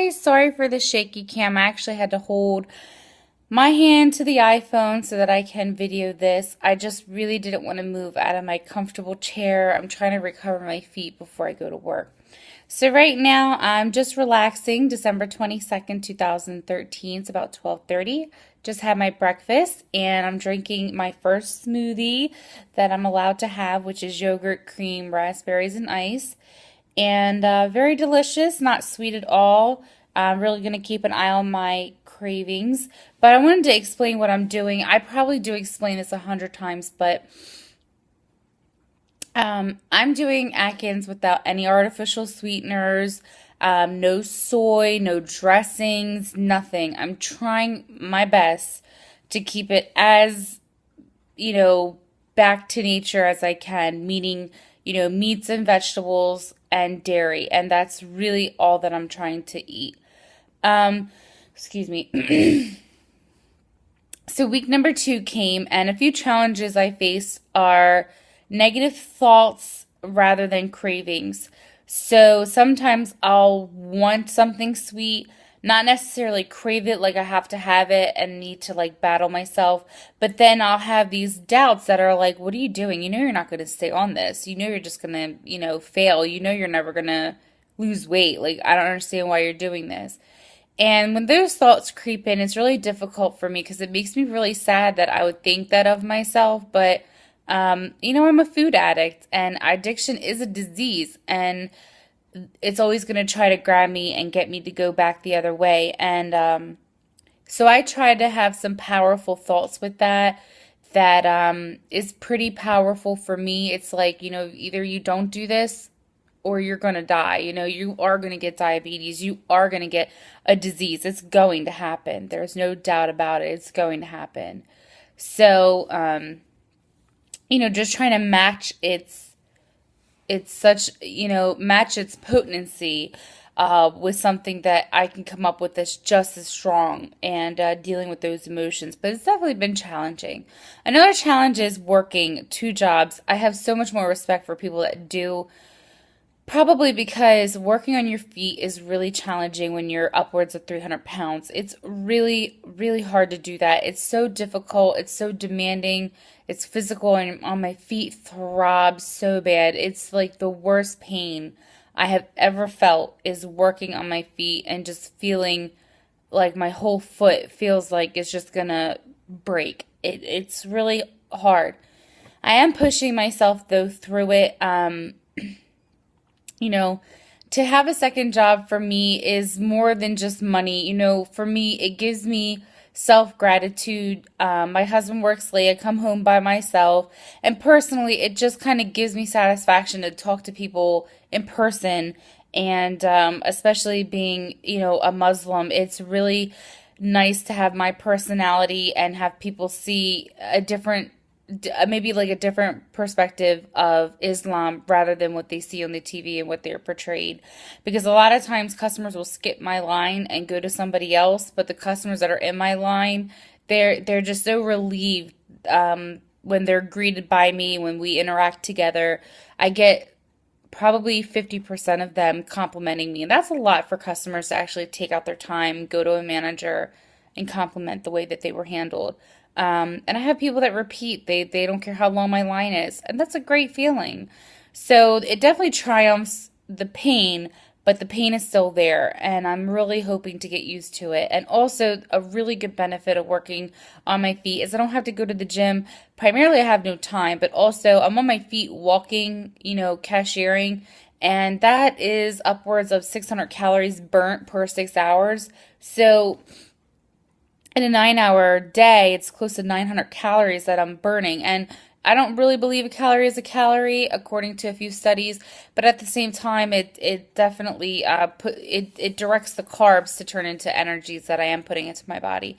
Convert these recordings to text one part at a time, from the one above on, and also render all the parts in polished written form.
guys, sorry for the shaky cam. I actually had to hold my hand to the iPhone so that I can video this. I just really didn't want to move out of my comfortable chair. I'm trying to recover my feet before I go to work. So right now I'm just relaxing. December 22nd, 2013. It's about 12:30. Just had my breakfast and I'm drinking my first smoothie that I'm allowed to have, which is yogurt, cream, raspberries, and ice. And very delicious, not sweet at all. I'm really going to keep an eye on my cravings. But I wanted to explain what I'm doing. I probably do explain this 100 times, but I'm doing Atkins without any artificial sweeteners, no soy, no dressings, nothing. I'm trying my best to keep it as, back to nature as I can, meaning, meats and vegetables and dairy. And that's really all that I'm trying to eat. Excuse me. So week number 2 came, and a few challenges I face are negative thoughts rather than cravings. So sometimes I'll want something sweet, not necessarily crave it like I have to have it and need to like battle myself, but then I'll have these doubts that are like, what are you doing? You know you're not going to stay on this. You know you're just going to, fail. You know you're never going to lose weight. Like, I don't understand why you're doing this. And when those thoughts creep in, it's really difficult for me because it makes me really sad that I would think that of myself. But, I'm a food addict and addiction is a disease and it's always going to try to grab me and get me to go back the other way. And so I try to have some powerful thoughts with that is pretty powerful for me. It's like, either you don't do this or you're going to die. You are going to get diabetes. You are going to get a disease. It's going to happen. There's no doubt about it. It's going to happen. So, just trying to match match its potency with something that I can come up with that's just as strong and dealing with those emotions. But it's definitely been challenging. Another challenge is working 2 jobs. I have so much more respect for people that do. Probably because working on your feet is really challenging when you're upwards of 300 pounds. It's really, really hard to do that. It's so difficult. It's so demanding. It's physical, and on my feet throb so bad. It's like the worst pain I have ever felt is working on my feet and just feeling like my whole foot feels like it's just gonna break. It's really hard. I am pushing myself though through it. To have a second job for me is more than just money. For me, it gives me self-gratitude. My husband works late. I come home by myself. And personally, it just kind of gives me satisfaction to talk to people in person. And especially being, a Muslim, it's really nice to have my personality and have people see maybe like a different perspective of Islam rather than what they see on the TV and what they're portrayed. Because a lot of times customers will skip my line and go to somebody else, but the customers that are in my line, they're just so relieved when they're greeted by me, when we interact together. I get probably 50% of them complimenting me, and that's a lot for customers to actually take out their time, go to a manager, and compliment the way that they were handled. And I have people that repeat. They don't care how long my line is. And that's a great feeling. So it definitely triumphs the pain, but the pain is still there. And I'm really hoping to get used to it. And also a really good benefit of working on my feet is I don't have to go to the gym. Primarily I have no time, but also I'm on my feet walking, cashiering. And that is upwards of 600 calories burnt per 6 hours. So in a 9-hour day, it's close to 900 calories that I'm burning. And I don't really believe a calorie is a calorie, according to a few studies. But at the same time, it definitely it directs the carbs to turn into energies that I am putting into my body.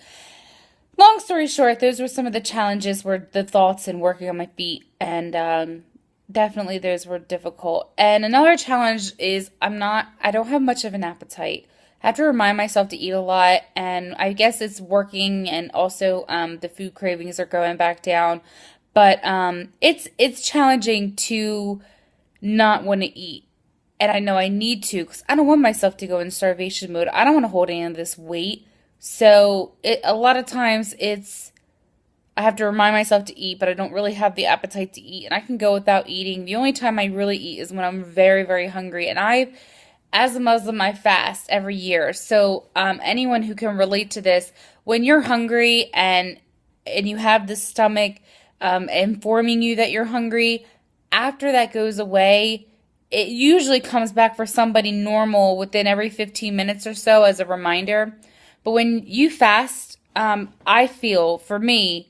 Long story short, those were some of the challenges, were the thoughts and working on my feet. And definitely those were difficult. And another challenge is I don't have much of an appetite. I have to remind myself to eat a lot, and I guess it's working, and also the food cravings are going back down. But it's challenging to not want to eat. and I know I need to because I don't want myself to go in starvation mode. I don't want to hold any of this weight. So a lot of times I have to remind myself to eat, but I don't really have the appetite to eat, and I can go without eating. The only time I really eat is when I'm very, very hungry, and as a Muslim, I fast every year. So anyone who can relate to this, when you're hungry and you have the stomach informing you that you're hungry, after that goes away, it usually comes back for somebody normal within every 15 minutes or so as a reminder. But when you fast, I feel for me,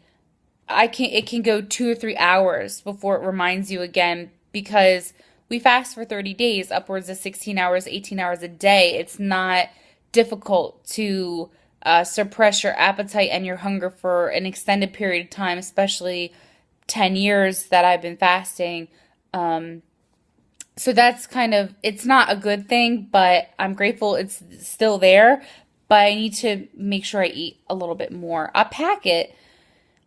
it can go 2 or 3 hours before it reminds you again because we fast for 30 days, upwards of 16 hours, 18 hours a day. It's not difficult to suppress your appetite and your hunger for an extended period of time, especially 10 years that I've been fasting. So that's it's not a good thing, but I'm grateful it's still there. But I need to make sure I eat a little bit more. I pack it,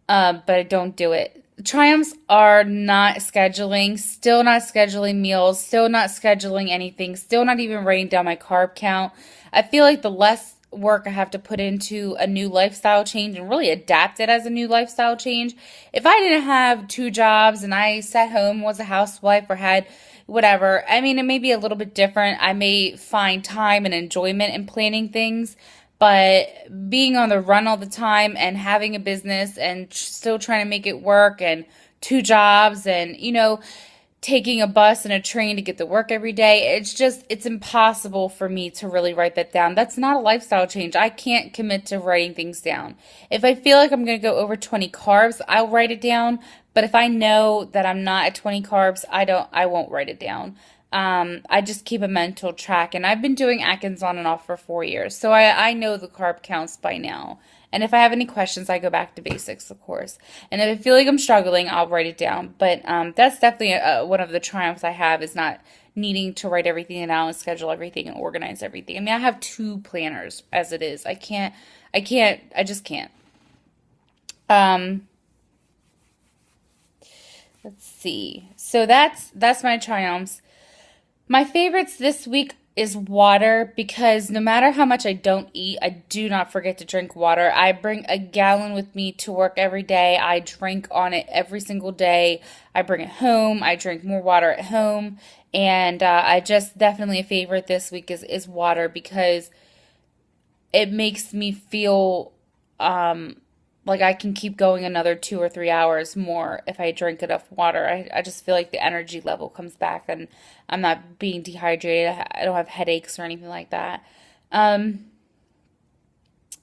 but I don't do it. Triumphs are not scheduling, still not scheduling meals, still not scheduling anything, still not even writing down my carb count. I feel like the less work I have to put into a new lifestyle change and really adapt it as a new lifestyle change. If I didn't have two jobs and I sat home, was a housewife, or had whatever, I mean, it may be a little bit different. I may find time and enjoyment in planning things. But being on the run all the time and having a business and still trying to make it work and two jobs and, taking a bus and a train to get to work every day, it's impossible for me to really write that down. That's not a lifestyle change. I can't commit to writing things down. If I feel like I'm going to go over 20 carbs, I'll write it down. But if I know that I'm not at 20 carbs, I won't write it down. I just keep a mental track, and I've been doing Atkins on and off for 4 years, so I know the carb counts by now. And if I have any questions, I go back to basics, of course. And if I feel like I'm struggling, I'll write it down. But that's definitely one of the triumphs I have is not needing to write everything down and schedule everything and organize everything. I mean, I have two planners as it is. I just can't. Um, let's see. So that's my triumphs. My favorites this week is water because no matter how much I don't eat, I do not forget to drink water. I bring a gallon with me to work every day. I drink on it every single day. I bring it home. I drink more water at home. And I just definitely a favorite this week is water because it makes me feel like I can keep going another 2 or 3 hours more if I drink enough water. I just feel like the energy level comes back and I'm not being dehydrated. I don't have headaches or anything like that.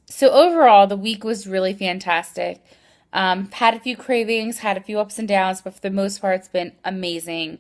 So overall, the week was really fantastic. Had a few cravings, had a few ups and downs, but for the most part, it's been amazing.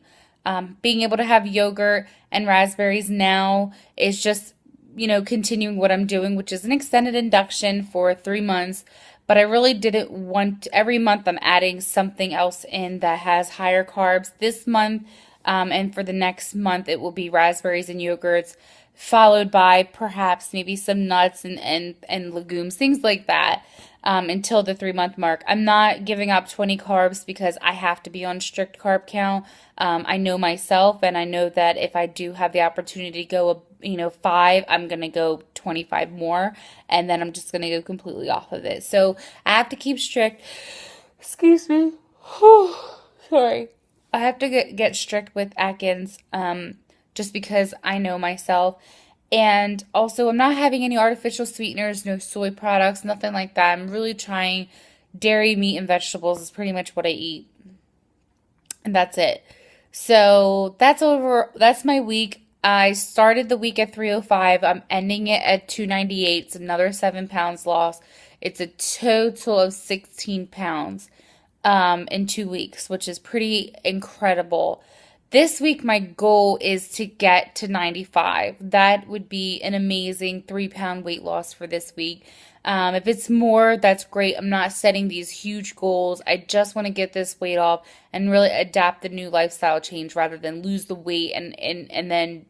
Being able to have yogurt and raspberries now is just, continuing what I'm doing, which is an extended induction for 3 months. But I really didn't want, every month I'm adding something else in that has higher carbs. This month and for the next month, it will be raspberries and yogurts, followed by perhaps maybe some nuts and legumes, things like that, until the 3 month mark. I'm not giving up 20 carbs because I have to be on strict carb count. I know myself, and I know that if I do have the opportunity to go, 5, I'm going to go 25 more, and then I'm just going to go completely off of it. So I have to keep strict. Excuse me. Sorry. I have to get strict with Atkins, just because I know myself. And also, I'm not having any artificial sweeteners, no soy products, nothing like that. I'm really trying dairy, meat, and vegetables is pretty much what I eat. And that's it. So that's my week. I started the week at 305. I'm ending it at 298. It's another 7 pounds lost. It's a total of 16 pounds in 2 weeks, which is pretty incredible. This week, my goal is to get to 95. That would be an amazing 3-pound weight loss for this week. If it's more, that's great. I'm not setting these huge goals. I just want to get this weight off and really adapt the new lifestyle change rather than lose the weight and then,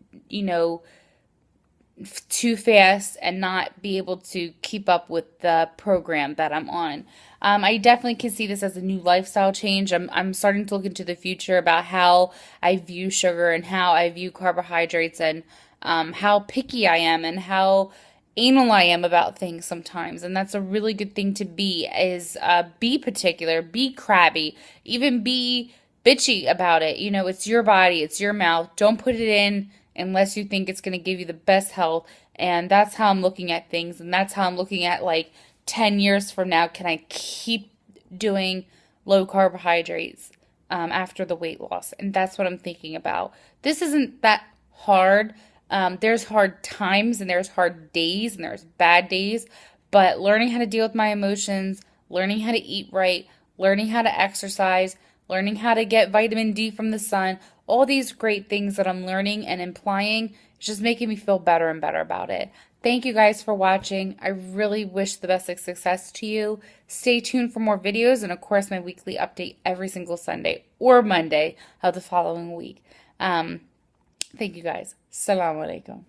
too fast and not be able to keep up with the program that I'm on. I definitely can see this as a new lifestyle change. I'm starting to look into the future about how I view sugar and how I view carbohydrates and how picky I am and how anal I am about things sometimes. And that's a really good thing to is be particular, be crabby, even be bitchy about it. You know, it's your body, it's your mouth. Don't put it in unless you think it's going to give you the best health. And that's how I'm looking at things. And that's how I'm looking at like 10 years from now. Can I keep doing low carbohydrates after the weight loss? And that's what I'm thinking about. This isn't that hard. There's hard times and there's hard days and there's bad days. But learning how to deal with my emotions, learning how to eat right, learning how to exercise, learning how to get vitamin D from the sun, all these great things that I'm learning and implying is just making me feel better and better about it. Thank you guys for watching. I really wish the best of success to you. Stay tuned for more videos and, of course, my weekly update every single Sunday or Monday of the following week. Thank you guys. Assalamu alaikum.